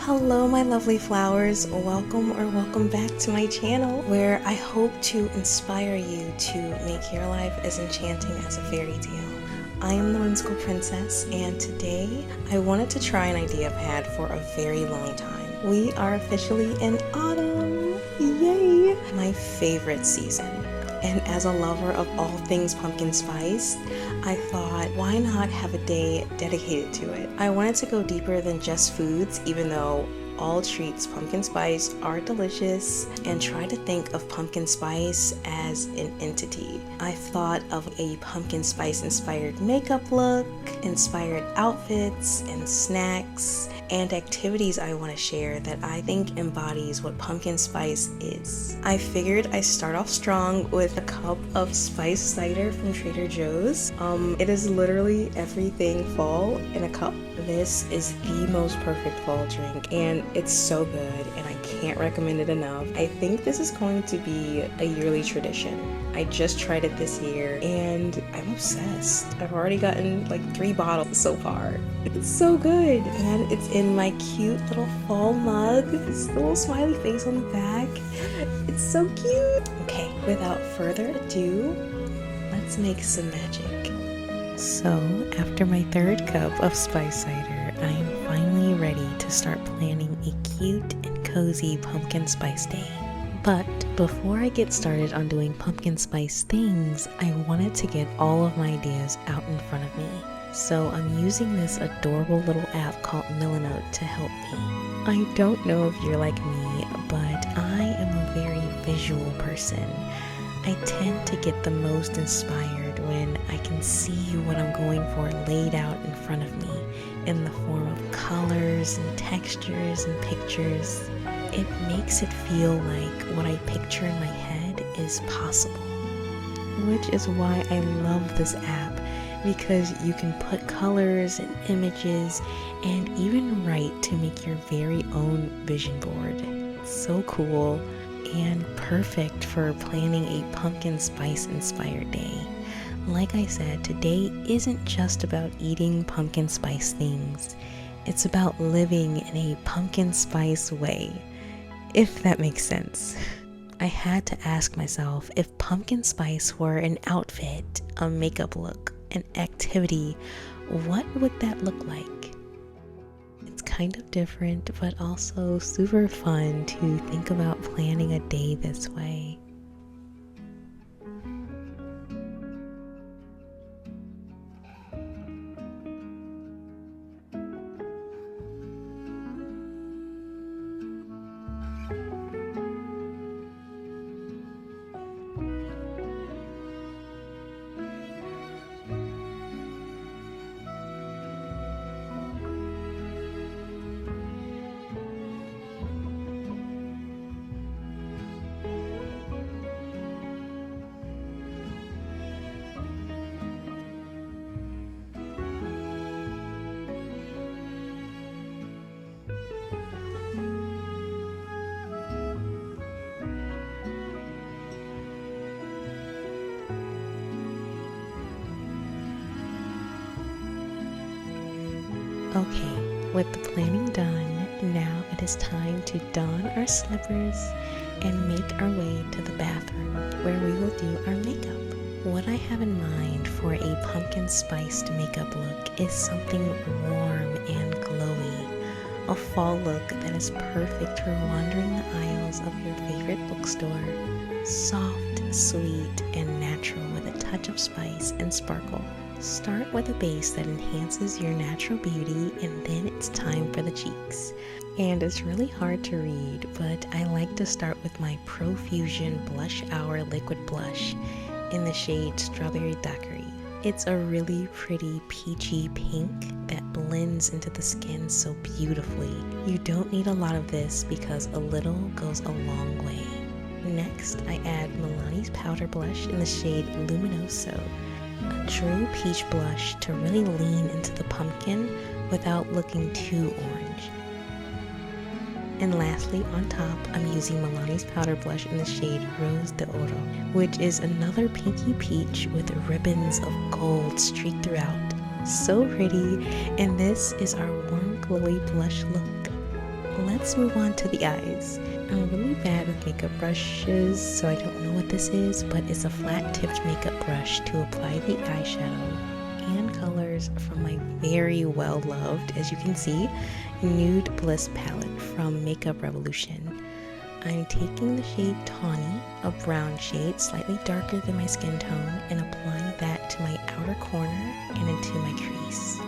Hello my lovely flowers, welcome back to my channel where I hope to inspire you to make your life as enchanting as a fairy tale. I am the whimsical princess and today I wanted to try an idea I've had for a very long time. We are officially in autumn! Yay! My favorite season. And as a lover of all things pumpkin spice, I thought, why not have a day dedicated to it? I wanted to go deeper than just foods, even though all treats pumpkin spice are delicious, and try to think of pumpkin spice as an entity. I thought of a pumpkin spice inspired makeup look, inspired outfits and snacks, and activities I want to share that I think embodies what pumpkin spice is. I figured I start off strong with a cup of spice cider from Trader Joe's. It is literally everything fall in a cup. This is the most perfect fall drink and it's so good and I can't recommend it enough. I think this is going to be a yearly tradition. I just tried it this year and I'm obsessed. I've already gotten like 3 bottles so far. It's so good and it's in my cute little fall mug. This little smiley face on the back. It's so cute. Okay, without further ado, let's make some magic. So after my 3rd cup of spice cider, I am finally ready to start planning a cute and cozy pumpkin spice day. But before I get started on doing pumpkin spice things, I wanted to get all of my ideas out in front of me. So I'm using this adorable little app called Milanote to help me. I don't know if you're like me, but I am a very visual person. I tend to get the most inspired when I can see what I'm going for laid out in front of me in the form of colors and textures and pictures. It makes it feel like what I picture in my head is possible. Which is why I love this app, because you can put colors and images and even write to make your very own vision board. It's so cool and perfect for planning a pumpkin spice inspired day. Like I said, today isn't just about eating pumpkin spice things. It's about living in a pumpkin spice way, if that makes sense. I had to ask myself, if pumpkin spice were an outfit, a makeup look, an activity, what would that look like? It's kind of different, but also super fun to think about planning a day this way. Okay, with the planning done, now it is time to don our slippers and make our way to the bathroom where we will do our makeup. What I have in mind for a pumpkin spiced makeup look is something warm and glowy. A fall look that is perfect for wandering the aisles of your favorite bookstore. Soft, sweet, and natural with a touch of spice and sparkle. Start with a base that enhances your natural beauty and then it's time for the cheeks. And it's really hard to read, but I like to start with my Profusion Blush Hour Liquid Blush in the shade Strawberry Daiquiri. It's a really pretty peachy pink that blends into the skin so beautifully. You don't need a lot of this because a little goes a long way. Next, I add Milani's Powder Blush in the shade Luminoso. A true peach blush to really lean into the pumpkin without looking too orange. And lastly, on top, I'm using Milani's Powder Blush in the shade Rose de Oro, which is another pinky peach with ribbons of gold streaked throughout. So pretty, and this is our warm glowy blush look. let's move on to the eyes. I'm really bad with makeup brushes, so I don't know what this is, but it's a flat-tipped makeup brush to apply the eyeshadow and colors from my very well-loved, as you can see, Nude Bliss palette from Makeup Revolution. I'm taking the shade Tawny, a brown shade slightly darker than my skin tone, and applying that to my outer corner and into my crease.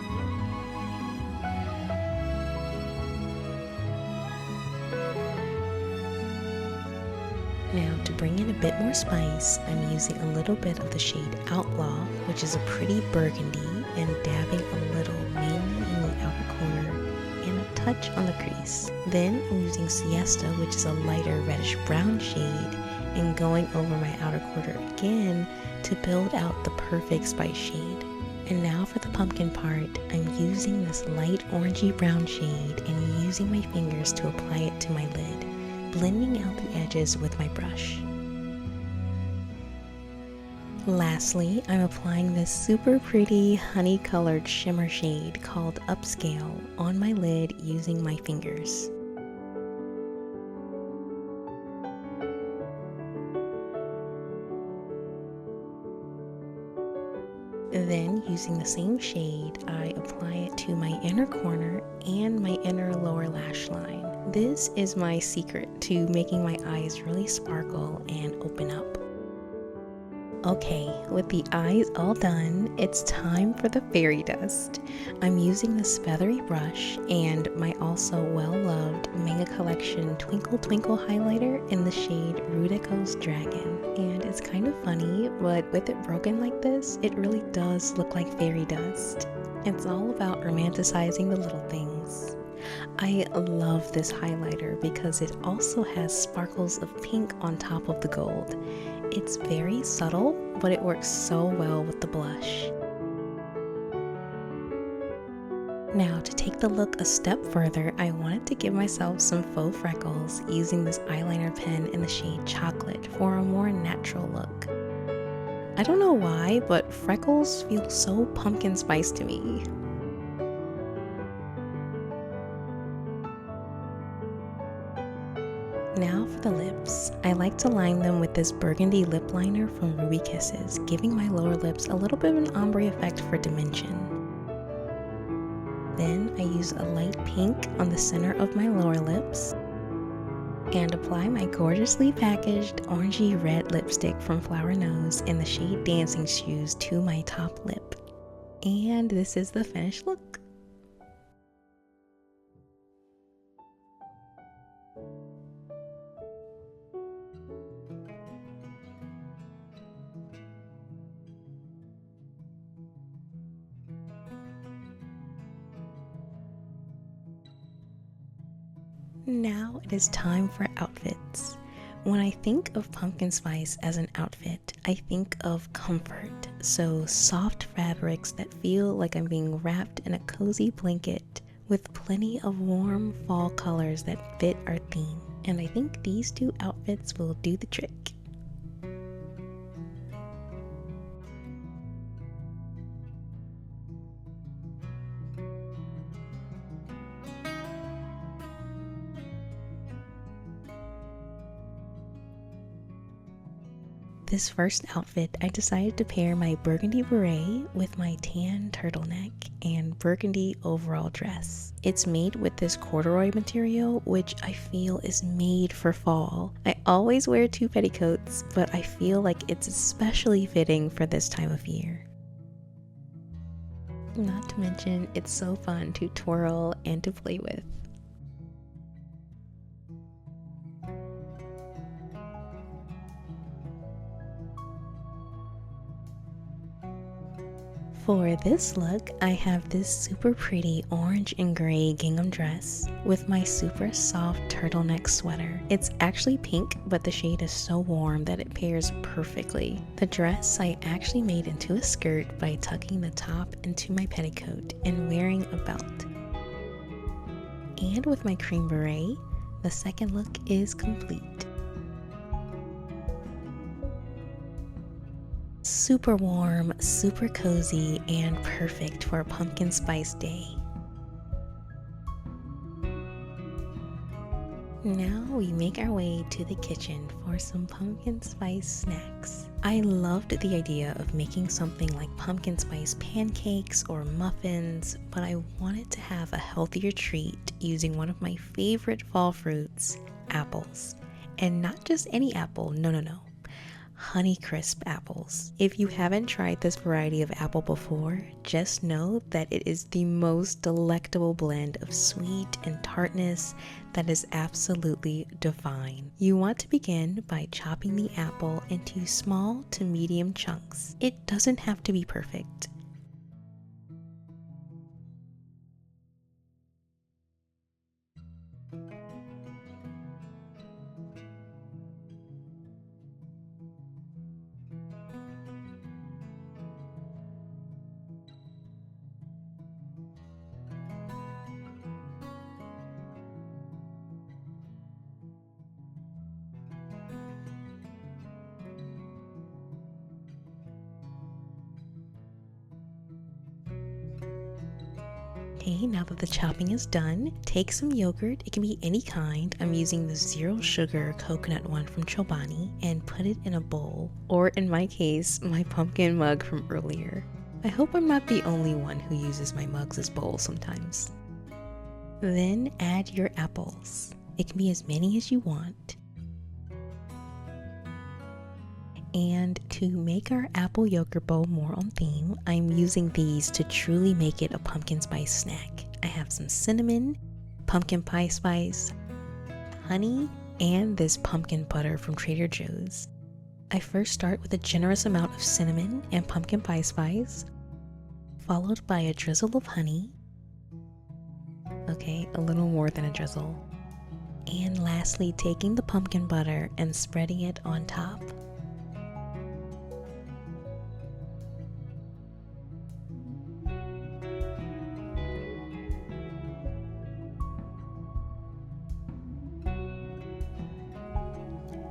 Now, to bring in a bit more spice, I'm using a little bit of the shade Outlaw, which is a pretty burgundy, and dabbing a little mainly in the outer corner and a touch on the crease. Then I'm using Siesta, which is a lighter reddish brown shade, and going over my outer corner again to build out the perfect spice shade. And now for the pumpkin part, I'm using this light orangey brown shade and using my fingers to apply it to my lid, blending out the edges with my brush. Lastly, I'm applying this super pretty honey-colored shimmer shade called Upscale on my lid using my fingers. Then, using the same shade, I apply it to my inner corner and my inner lower lash line. This is my secret to making my eyes really sparkle and open up. Okay, with the eyes all done, it's time for the fairy dust. I'm using this feathery brush and my also well-loved Manga Collection Twinkle Twinkle highlighter in the shade Rudico's Dragon. And it's kind of funny, but with it broken like this, it really does look like fairy dust. It's all about romanticizing the little things. I love this highlighter because it also has sparkles of pink on top of the gold. It's very subtle, but it works so well with the blush. Now, to take the look a step further, I wanted to give myself some faux freckles using this eyeliner pen in the shade Chocolate for a more natural look. I don't know why, but freckles feel so pumpkin spice to me. Now for the lips. I like to line them with this burgundy lip liner from Ruby Kisses, giving my lower lips a little bit of an ombre effect for dimension. Then I use a light pink on the center of my lower lips and apply my gorgeously packaged orangey red lipstick from Flower Nose in the shade Dancing Shoes to my top lip. And this is the finished look. Now it is time for outfits. When I think of pumpkin spice as an outfit, I think of comfort. So soft fabrics that feel like I'm being wrapped in a cozy blanket with plenty of warm fall colors that fit our theme. And I think these two outfits will do the trick. This first outfit, I decided to pair my burgundy beret with my tan turtleneck and burgundy overall dress. It's made with this corduroy material, which I feel is made for fall. I always wear 2 petticoats, but I feel like it's especially fitting for this time of year. Not to mention, it's so fun to twirl and to play with. For this look, I have this super pretty orange and gray gingham dress with my super soft turtleneck sweater. It's actually pink, but the shade is so warm that it pairs perfectly. The dress I actually made into a skirt by tucking the top into my petticoat and wearing a belt. And with my cream beret, the second look is complete. Super warm, super cozy, and perfect for a pumpkin spice day. Now we make our way to the kitchen for some pumpkin spice snacks. I loved the idea of making something like pumpkin spice pancakes or muffins, but I wanted to have a healthier treat using one of my favorite fall fruits, apples. And not just any apple, no. Honeycrisp apples. If you haven't tried this variety of apple before, just know that it is the most delectable blend of sweet and tartness that is absolutely divine. You want to begin by chopping the apple into small to medium chunks. It doesn't have to be perfect. Okay, now that the chopping is done, take some yogurt. It can be any kind. I'm using the zero sugar coconut one from Chobani, and put it in a bowl, or in my case, my pumpkin mug from earlier. I hope I'm not the only one who uses my mugs as bowls sometimes. Then add your apples. It can be as many as you want. And to make our apple yogurt bowl more on theme, I'm using these to truly make it a pumpkin spice snack. I have some cinnamon, pumpkin pie spice, honey, and this pumpkin butter from Trader Joe's. I first start with a generous amount of cinnamon and pumpkin pie spice, followed by a drizzle of honey. Okay, a little more than a drizzle. And lastly, taking the pumpkin butter and spreading it on top.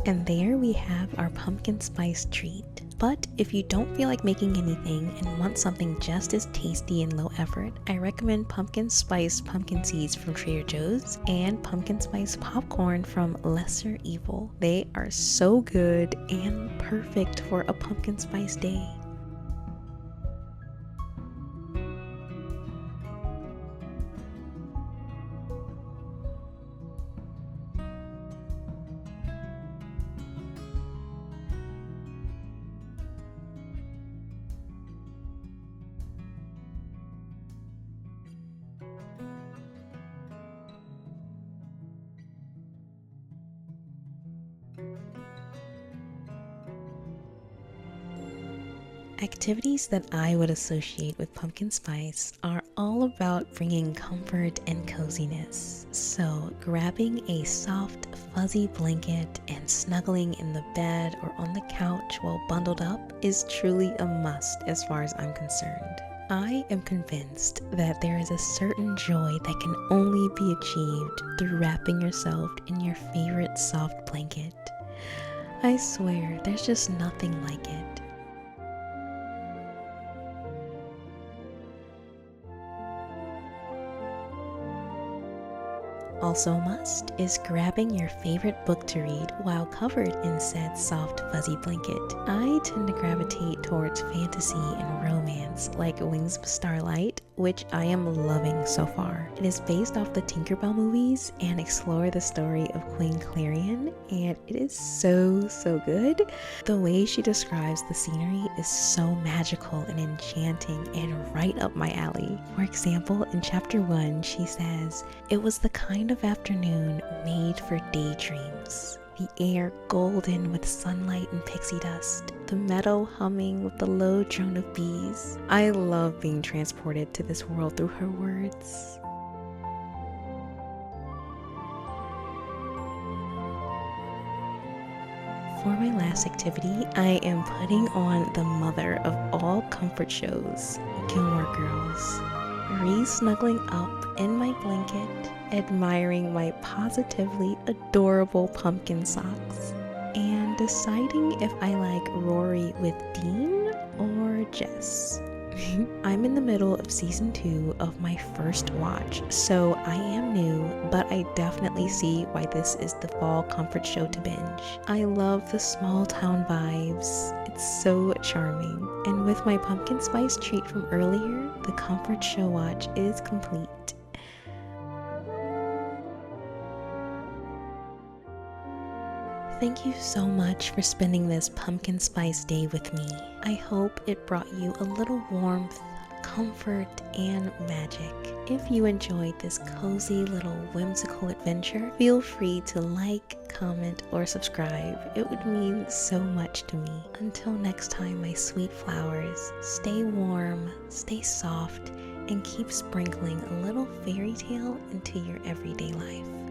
And there we have our pumpkin spice treat. But if you don't feel like making anything and want something just as tasty and low effort, I recommend pumpkin spice pumpkin seeds from Trader Joe's and pumpkin spice popcorn from Lesser Evil. They are so good and perfect for a pumpkin spice day. Activities that I would associate with pumpkin spice are all about bringing comfort and coziness. So grabbing a soft, fuzzy blanket and snuggling in the bed or on the couch while bundled up is truly a must as far as I'm concerned. I am convinced that there is a certain joy that can only be achieved through wrapping yourself in your favorite soft blanket. I swear, there's just nothing like it. Also a must is grabbing your favorite book to read while covered in said soft fuzzy blanket. I tend to gravitate towards fantasy and romance like Wings of Starlight, which I am loving so far. It is based off the Tinkerbell movies and explore the story of Queen Clarion, and it is so good. The way she describes the scenery is so magical and enchanting and right up my alley. For example, in chapter 1, she says, "It was the kind of afternoon made for daydreams. The air golden with sunlight and pixie dust, the meadow humming with the low drone of bees." I love being transported to this world through her words. For my last activity, I am putting on the mother of all comfort shows, Gilmore Girls. Re-snuggling up in my blanket, admiring my positively adorable pumpkin socks, and deciding if I like Rory with Dean or Jess. I'm in the middle of season 2 of my first watch, so I am new, but I definitely see why this is the fall comfort show to binge. I love the small town vibes. It's so charming. And with my pumpkin spice treat from earlier, the comfort show watch is complete. Thank you so much for spending this pumpkin spice day with me. I hope it brought you a little warmth, comfort, and magic. If you enjoyed this cozy little whimsical adventure, feel free to like, comment, or subscribe. It would mean so much to me. Until next time, my sweet flowers, stay warm, stay soft, and keep sprinkling a little fairy tale into your everyday life.